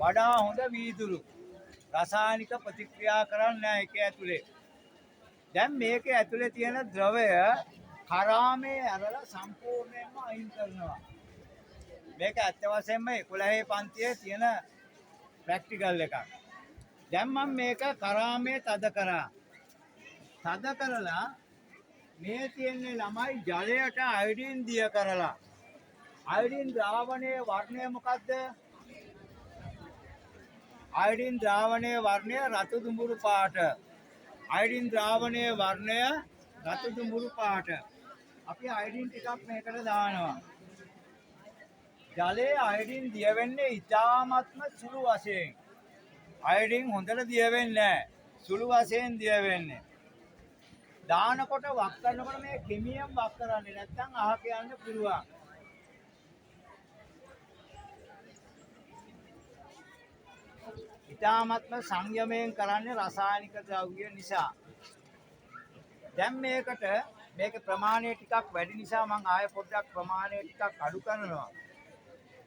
වඩා හොඳ වීදුරු රසායනික ප්‍රතික්‍රියා කරන්නේ නැහැ ඒක ඇතුලේ. දැන් මේක ඇතුලේ තියෙන ද්‍රවය කරාමේ ඇරලා සම්පූර්ණයෙන්ම අයින් කරනවා. මේක ඇත්ත වශයෙන්ම 11 පන්තියේ තියෙන ප්‍රැක්ටිකල් එකක්. දැන් මම මේක කරාමේ තද කරා. තද කරලා මේ තියෙන්නේ ළමයි ජලයට අයඩින් දිය කරලා. අයඩින් ද්‍රාවණයේ වර්ණය මොකද්ද? අයඩින් ද්‍රාවණයේ වර්ණය රතු දුඹුරු පාට. අයඩින් ද්‍රාවණයේ වර්ණය රතු දුඹුරු පාට. අපි අයඩින් ටිකක් මේකට දානවා. ජලයේ අයඩින් දිය වෙන්නේ ඉතාමත්ම සුළු වශයෙන්. අයඩින් හොඳට දිය වෙන්නේ නැහැ. සුළු වශයෙන් දිය වෙන්නේ. දානකොට වක් කරනකොට මේ කෙමියෙන් වක් කරන්නේ නැත්නම් අහක යන්න පුළුවන්. ඉතාමත්ම සංයමයෙන් කරන්නේ රසායනික ද්‍රව්‍ය නිසා. දැන් මේක ප්‍රමාණය ටිකක් වැඩි නිසා මම ආයෙ පොඩ්ඩක් ප්‍රමාණය ටිකක් අඩු කරනවා.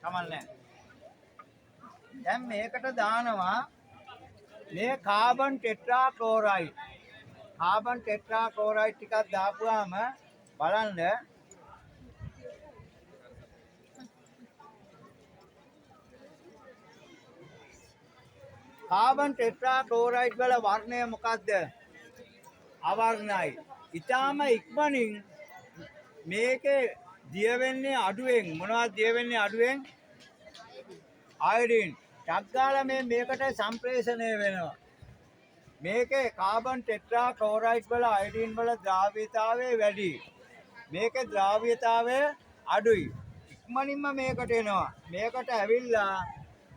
කමන්නේ. දැන් මේකට දානවා මේ කාබන් ටෙට්‍රා ක්ලෝරයිඩ්. කාබන් ටෙට්‍රා ක්ලෝරයිඩ් ටිකක් දාපුවාම බලන්න කාබන් ටෙට්‍රා ක්ලෝරයිඩ් වල වර්ණය මොකද්ද? අවර්ණයි. ඊටාම ඉක්මනින් මේකේ දිය වෙන්නේ අඩුවෙන්. මොනවද දිය වෙන්නේ අඩුවෙන්? අයඩින්. ටග්ගාලා මේකට සම්ප්‍රේෂණය වෙනවා. මේකේ කාබන් ටෙට්‍රා ක්ලෝරයිඩ් වල අයඩින් වල ද්‍රාව්‍යතාවය වැඩි. මේකේ ද්‍රාව්‍යතාවය අඩුයි. ඉක්මනින්ම මේකට එනවා. මේකට ඇවිල්ලා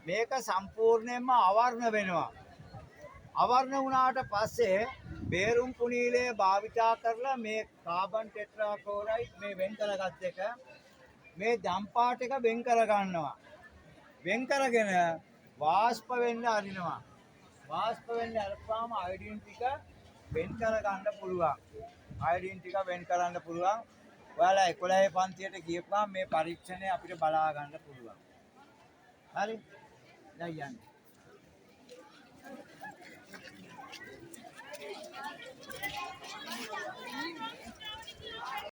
මේක සම්පූර්ණයෙන්ම අවර්ණ වෙනවා. අවර්ණ වුණාට පස්සේ බේරුම් පුනීලය භාවිතා කරලා මේ කාබන් ටෙට්‍රා ක්ලෝරයිඩ් මේ වෙන් කරගත් එක මේ දම්පාට එක වෙන් කර ගන්නවා. වෙන් කරගෙන වාෂ්ප වෙන්න අරිනවා. වාෂ්ප වෙන්න අරපාම අයඩින් ටික වෙන් කර ගන්න පුළුවන්. අයඩින් ටික වෙන් කරන්න පුළුවන්. ඔයාලා 11 පන්තියට ගියපුවාම මේ පරීක්ෂණය අපිට බලා ගන්න පුළුවන්. හරි? දැන් යන්න.